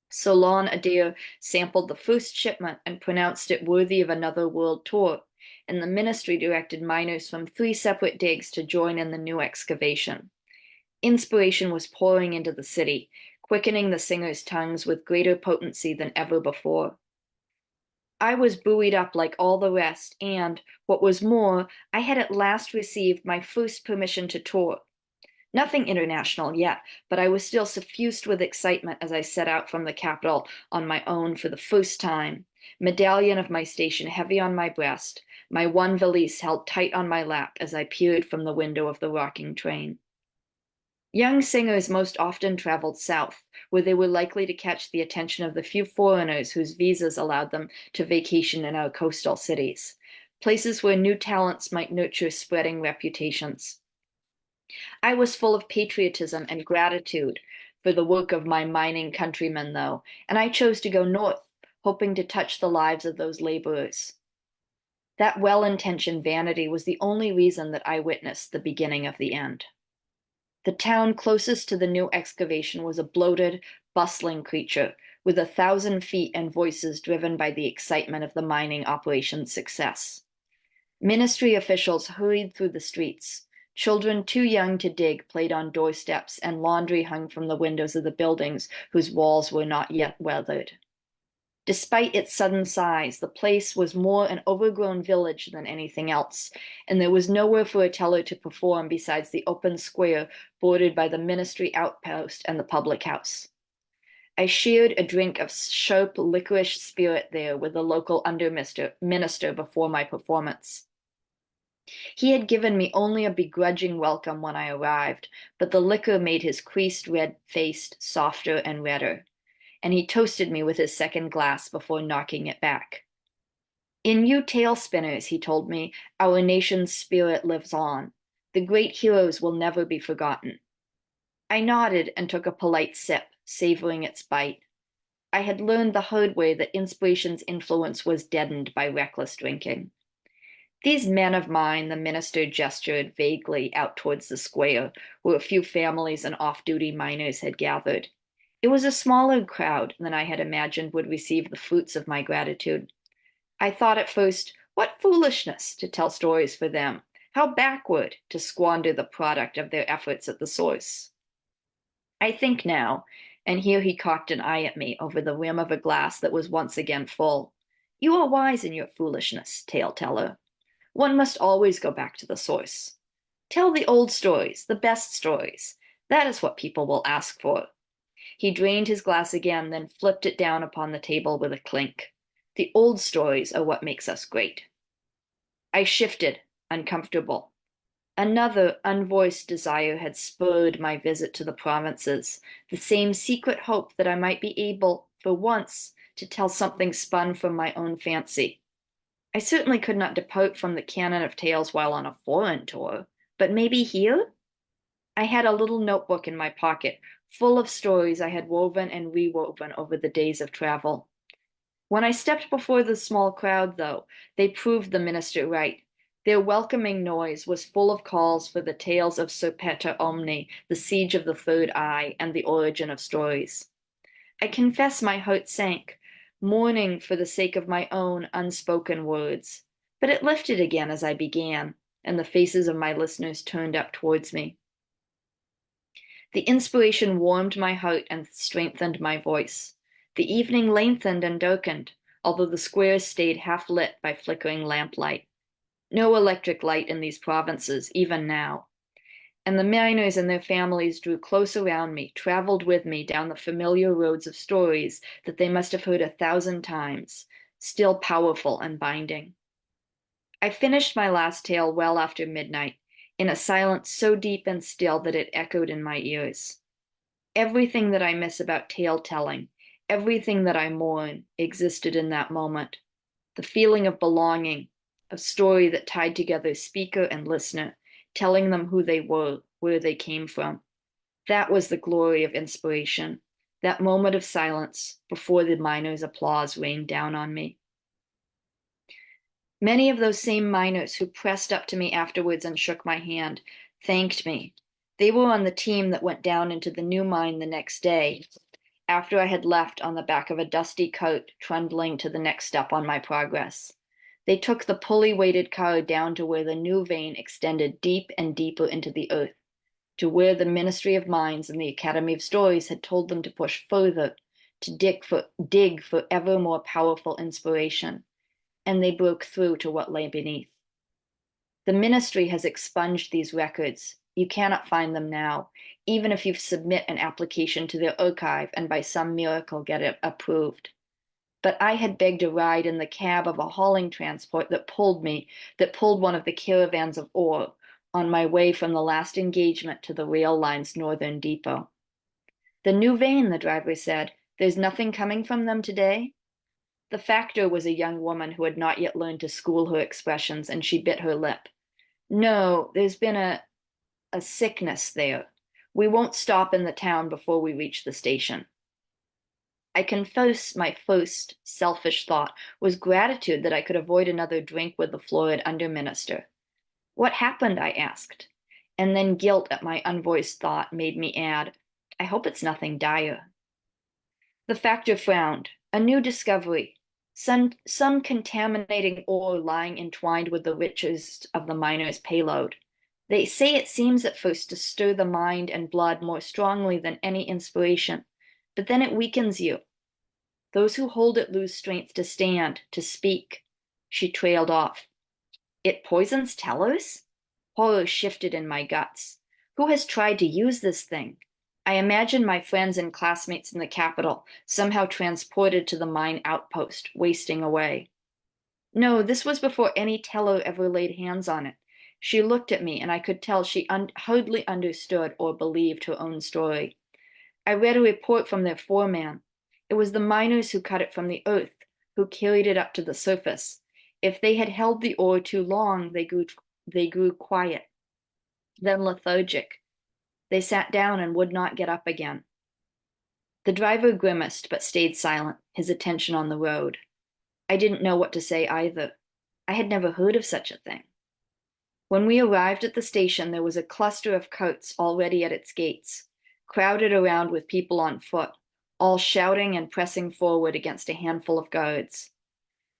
Solon Adair sampled the first shipment and pronounced it worthy of another world tour, and the ministry directed miners from 3 separate digs to join in the new excavation. Inspiration was pouring into the city, quickening the singers' tongues with greater potency than ever before. I was buoyed up like all the rest, and, what was more, I had at last received my first permission to tour. Nothing international yet, but I was still suffused with excitement as I set out from the capital on my own for the first time, medallion of my station heavy on my breast, my one valise held tight on my lap as I peered from the window of the rocking train. Young singers most often traveled south, where they were likely to catch the attention of the few foreigners whose visas allowed them to vacation in our coastal cities, places where new talents might nurture spreading reputations. I was full of patriotism and gratitude for the work of my mining countrymen, though, and I chose to go north, hoping to touch the lives of those laborers. That well-intentioned vanity was the only reason that I witnessed the beginning of the end. The town closest to the new excavation was a bloated, bustling creature, with 1,000 feet and voices driven by the excitement of the mining operation's success. Ministry officials hurried through the streets. Children too young to dig played on doorsteps, and laundry hung from the windows of the buildings whose walls were not yet weathered. Despite its sudden size, the place was more an overgrown village than anything else, and there was nowhere for a teller to perform besides the open square bordered by the ministry outpost and the public house. I shared a drink of sharp licorice spirit there with the local minister before my performance. He had given me only a begrudging welcome when I arrived, but the liquor made his creased red face softer and redder, and he toasted me with his second glass before knocking it back. In you tail spinners, he told me, our nation's spirit lives on. The great heroes will never be forgotten. I nodded and took a polite sip, savoring its bite. I had learned the hard way that inspiration's influence was deadened by reckless drinking. These men of mine, the minister gestured vaguely out towards the square, where a few families and off-duty miners had gathered. It was a smaller crowd than I had imagined would receive the fruits of my gratitude. I thought at first, what foolishness to tell stories for them, how backward to squander the product of their efforts at the source. I think now, and here he cocked an eye at me over the rim of a glass that was once again full, you are wise in your foolishness, tale teller. One must always go back to the source. Tell the old stories, the best stories. That is what people will ask for. He drained his glass again, then flipped it down upon the table with a clink. The old stories are what makes us great. I shifted, uncomfortable. Another unvoiced desire had spurred my visit to the provinces, the same secret hope that I might be able, for once, to tell something spun from my own fancy. I certainly could not depart from the canon of tales while on a foreign tour, but maybe here? I had a little notebook in my pocket, full of stories I had woven and rewoven over the days of travel. When I stepped before the small crowd, though, they proved the minister right. Their welcoming noise was full of calls for the tales of Serpeta Omni, the siege of the third eye, and the origin of stories. I confess my heart sank, mourning for the sake of my own unspoken words, but it lifted again as I began, and the faces of my listeners turned up towards me. The inspiration warmed my heart and strengthened my voice. The evening lengthened and darkened, although the squares stayed half lit by flickering lamplight. No electric light in these provinces, even now. And the miners and their families drew close around me, traveled with me down the familiar roads of stories that they must have heard 1,000 times, still powerful and binding. I finished my last tale well after midnight, in a silence so deep and still that it echoed in my ears. Everything that I miss about tale-telling, everything that I mourn, existed in that moment. The feeling of belonging, of story that tied together speaker and listener, telling them who they were, where they came from. That was the glory of inspiration, that moment of silence before the miners' applause rained down on me. Many of those same miners who pressed up to me afterwards and shook my hand thanked me. They were on the team that went down into the new mine the next day, after I had left on the back of a dusty cart trundling to the next step on my progress. They took the pulley-weighted car down to where the new vein extended deep and deeper into the earth, to where the Ministry of Mines and the Academy of Stories had told them to push further, to dig for ever more powerful inspiration, and they broke through to what lay beneath. The ministry has expunged these records. You cannot find them now, even if you submit an application to their archive and by some miracle get it approved. But I had begged a ride in the cab of a hauling transport that pulled one of the caravans of ore on my way from the last engagement to the rail line's northern depot. The new vein, the driver said. There's nothing coming from them today? The factor was a young woman who had not yet learned to school her expressions, and she bit her lip. No, there's been a sickness there. We won't stop in the town before we reach the station. I confess my first selfish thought was gratitude that I could avoid another drink with the florid underminister. What happened? I asked. And then guilt at my unvoiced thought made me add, I hope it's nothing dire. The factor frowned. A new discovery. Some contaminating ore lying entwined with the richest of the miners' payload. They say it seems at first to stir the mind and blood more strongly than any inspiration, but then it weakens you. Those who hold it lose strength to stand, to speak. She trailed off. It poisons tellers? Horror shifted in my guts. Who has tried to use this thing? I imagined my friends and classmates in the capital, somehow transported to the mine outpost, wasting away. No, this was before any teller ever laid hands on it. She looked at me, and I could tell she hardly understood or believed her own story. I read a report from their foreman. It was the miners who cut it from the earth, who carried it up to the surface. If they had held the ore too long, they grew quiet, then lethargic. They sat down and would not get up again. The driver grimaced but stayed silent, his attention on the road. I didn't know what to say either. I had never heard of such a thing. When we arrived at the station, there was a cluster of carts already at its gates, crowded around with people on foot, all shouting and pressing forward against a handful of guards.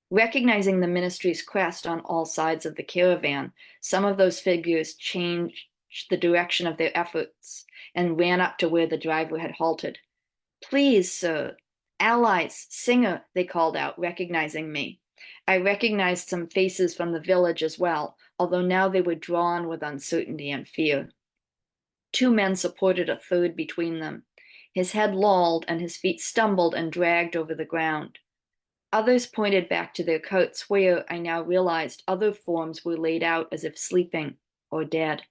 Recognizing the ministry's crest on all sides of the caravan, some of those figures changed the direction of their efforts and ran up to where the driver had halted. Please, sir. Allies, Singer, they called out, recognizing me. I recognized some faces from the village as well, although now they were drawn with uncertainty and fear. Two men supported a third between them. His head lolled and his feet stumbled and dragged over the ground. Others pointed back to their carts where, I now realized, other forms were laid out as if sleeping or dead.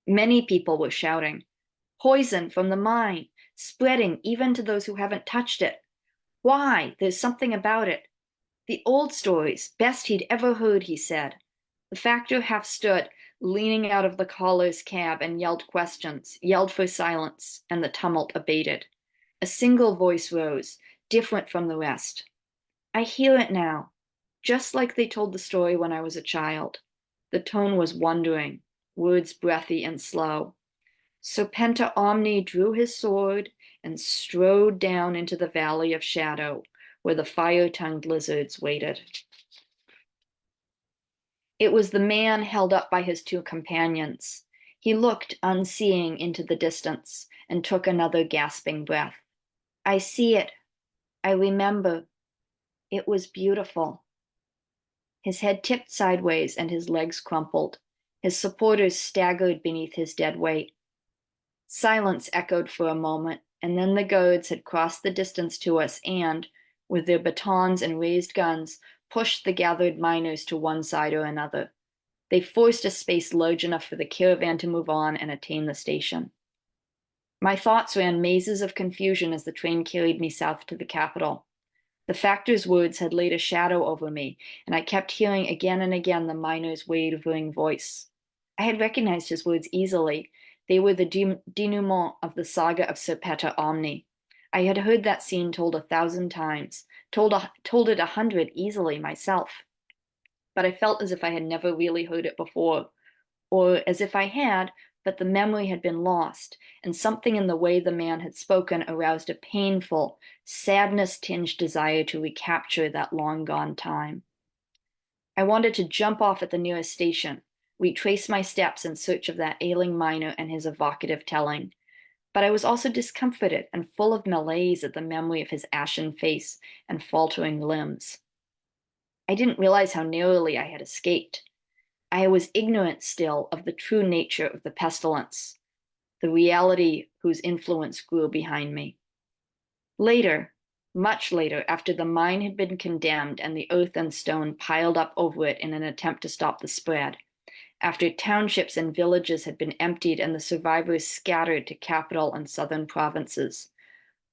Many people were shouting, poison from the mine, spreading even to those who haven't touched it. Why? There's something about it. The old stories, best he'd ever heard, he said. The factor half stood, leaning out of the caller's cab, and yelled questions, yelled for silence, and the tumult abated. A single voice rose, different from the rest. I hear it now, just like they told the story when I was a child. The tone was wondering, words breathy and slow. Serpenta Omni drew his sword and strode down into the valley of shadow, where the fire-tongued lizards waited. It was the man held up by his two companions. He looked unseeing into the distance and took another gasping breath. I see it. I remember. It was beautiful. His head tipped sideways and his legs crumpled. His supporters staggered beneath his dead weight. Silence echoed for a moment, and then the guards had crossed the distance to us and, with their batons and raised guns, pushed the gathered miners to one side or another. They forced a space large enough for the caravan to move on and attain the station. My thoughts ran mazes of confusion as the train carried me south to the capital. The factor's words had laid a shadow over me, and I kept hearing again and again the miner's wavering voice. I had recognized his words easily. They were the denouement of the saga of Sir Peter Omni. I had heard that scene told 1,000 times, told it 100 easily myself. But I felt as if I had never really heard it before, or as if I had, but the memory had been lost, and something in the way the man had spoken aroused a painful, sadness-tinged desire to recapture that long-gone time. I wanted to jump off at the nearest station, retrace my steps in search of that ailing miner and his evocative telling. But I was also discomfited and full of malaise at the memory of his ashen face and faltering limbs. I didn't realize how narrowly I had escaped. I was ignorant still of the true nature of the pestilence, the reality whose influence grew behind me. Later, much later, after the mine had been condemned and the earth and stone piled up over it in an attempt to stop the spread, after townships and villages had been emptied and the survivors scattered to capital and southern provinces,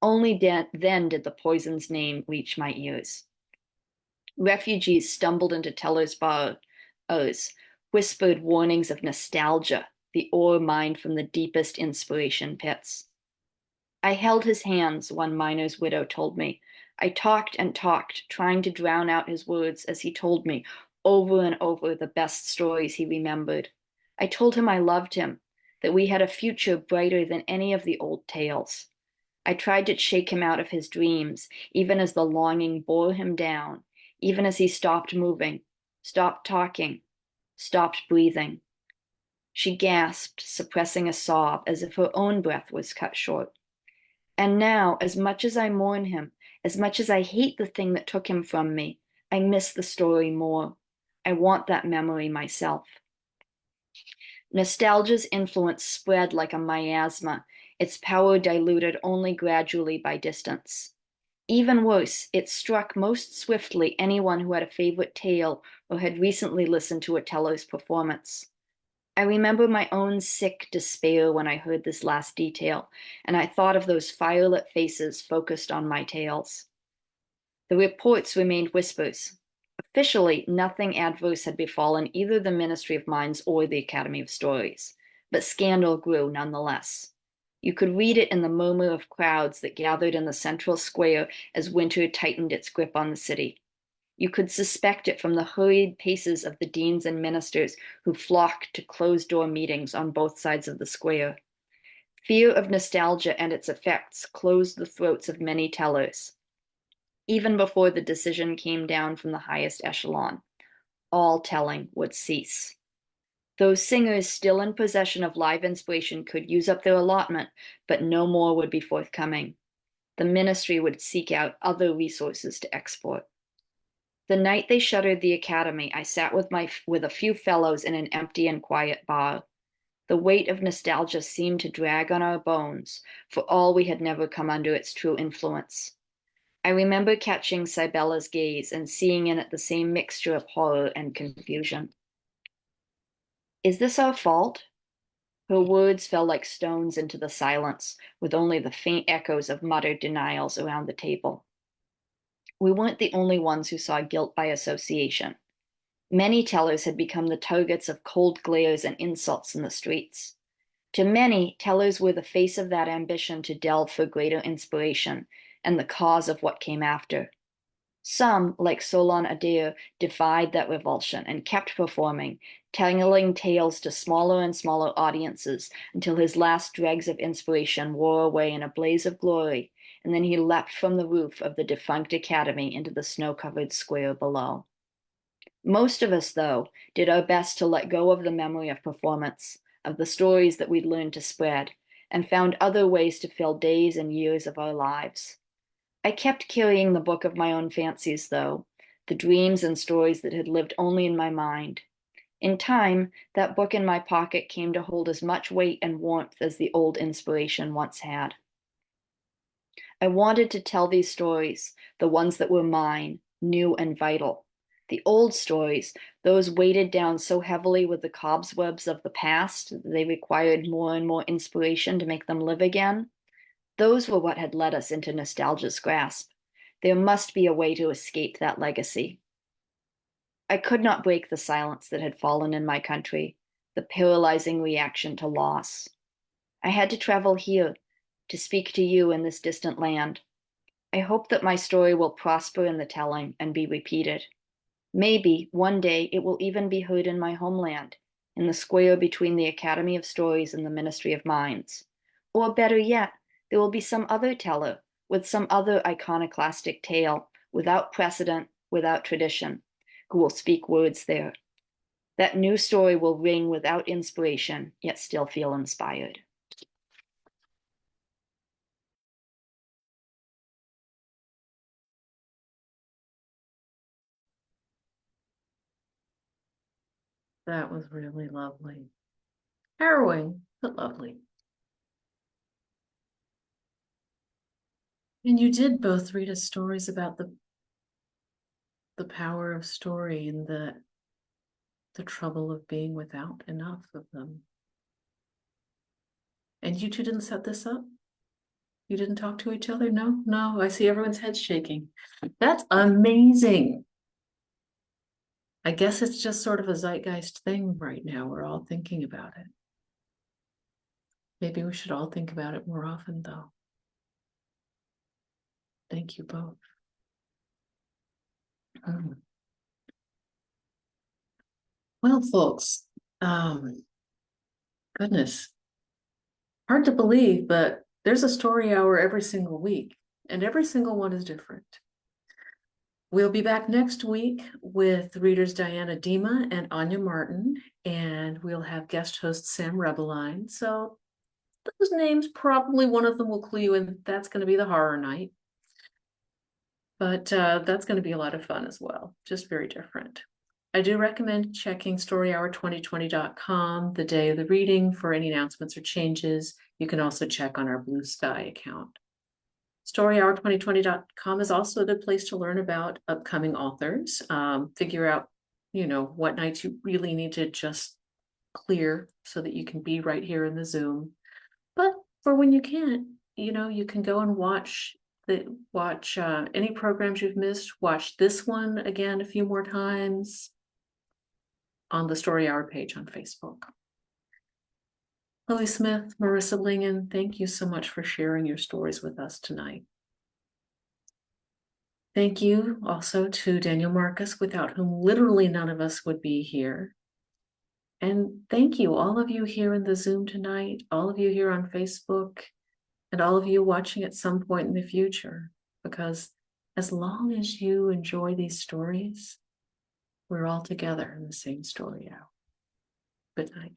only then did the poison's name reach my ears. Refugees stumbled into tellers' bars, whispered warnings of nostalgia, the ore mined from the deepest inspiration pits. I held his hands, one miner's widow told me. I talked and talked, trying to drown out his words as he told me over and over the best stories he remembered. I told him I loved him, that we had a future brighter than any of the old tales. I tried to shake him out of his dreams, even as the longing bore him down, even as he stopped moving, stopped talking, stopped breathing. She gasped, suppressing a sob as if her own breath was cut short. And now, as much as I mourn him, as much as I hate the thing that took him from me, I miss the story more. I want that memory myself. Nostalgia's influence spread like a miasma, its power diluted only gradually by distance. Even worse, it struck most swiftly anyone who had a favorite tale or had recently listened to a teller's performance. I remember my own sick despair when I heard this last detail, and I thought of those firelit faces focused on my tales. The reports remained whispers. Officially, nothing adverse had befallen either the Ministry of Mines or the Academy of Stories, but scandal grew nonetheless. You could read it in the murmur of crowds that gathered in the central square as winter tightened its grip on the city. You could suspect it from the hurried paces of the deans and ministers who flocked to closed-door meetings on both sides of the square. Fear of nostalgia and its effects closed the throats of many tellers. Even before the decision came down from the highest echelon, all telling would cease. Those singers still in possession of live inspiration could use up their allotment, but no more would be forthcoming. The ministry would seek out other resources to export. The night they shuttered the academy, I sat with a few fellows in an empty and quiet bar. The weight of nostalgia seemed to drag on our bones, for all we had never come under its true influence. I remember catching Cybella's gaze and seeing in it the same mixture of horror and confusion. Is this our fault? Her words fell like stones into the silence, with only the faint echoes of muttered denials around the table. We weren't the only ones who saw guilt by association. Many tellers had become the targets of cold glares and insults in the streets. To many, tellers were the face of that ambition to delve for greater inspiration and the cause of what came after. Some, like Solon Adair, defied that revulsion and kept performing, telling tales to smaller and smaller audiences until his last dregs of inspiration wore away in a blaze of glory, and then he leapt from the roof of the defunct academy into the snow-covered square below. Most of us, though, did our best to let go of the memory of performance, of the stories that we'd learned to spread, and found other ways to fill days and years of our lives. I kept carrying the book of my own fancies, though, the dreams and stories that had lived only in my mind. In time, that book in my pocket came to hold as much weight and warmth as the old inspiration once had. I wanted to tell these stories, the ones that were mine, new and vital. The old stories, those weighted down so heavily with the cobwebs of the past that they required more and more inspiration to make them live again, those were what had led us into nostalgia's grasp. There must be a way to escape that legacy. I could not break the silence that had fallen in my country. the paralyzing reaction to loss. I had to travel here to speak to you in this distant land. I hope that my story will prosper in the telling and be repeated. Maybe one day it will even be heard in my homeland, in the square between the Academy of Stories and the Ministry of Mines. Or better yet, there will be some other teller with some other iconoclastic tale, without precedent, without tradition, who will speak words there. That new story will ring without inspiration, yet still feel inspired. That was really lovely. Harrowing, but lovely. And you did both read us stories about the power of story and the trouble of being without enough of them. And you two didn't set this up? You didn't talk to each other? No, I see everyone's heads shaking. That's amazing. I guess it's just sort of a zeitgeist thing right now. We're all thinking about it. Maybe we should all think about it more often, though. Thank you both. Well, folks, goodness, hard to believe, but there's a story hour every single week, and every single one is different. We'll be back next week with readers Diana Dima and Anya Martin, and we'll have guest host Sam Rebeline. So those names, probably one of them will clue you in. That's going to be the horror night. But that's going to be a lot of fun as well, just very different. I do recommend checking storyhour2020.com the day of the reading for any announcements or changes. You can also check on our Blue Sky account. Storyhour2020.com is also a good place to learn about upcoming authors, figure out, what nights you really need to just clear so that you can be right here in the Zoom. But for when you can't, you can go and watch any programs you've missed. Watch this one again a few more times on the Story Hour page on Facebook. Lily Smith, Marissa Lingen, thank you so much for sharing your stories with us tonight. Thank you also to Daniel Marcus, without whom literally none of us would be here. And thank you, all of you here in the Zoom tonight, all of you here on Facebook, and all of you watching at some point in the future, because as long as you enjoy these stories, we're all together in the same story hour. Good night.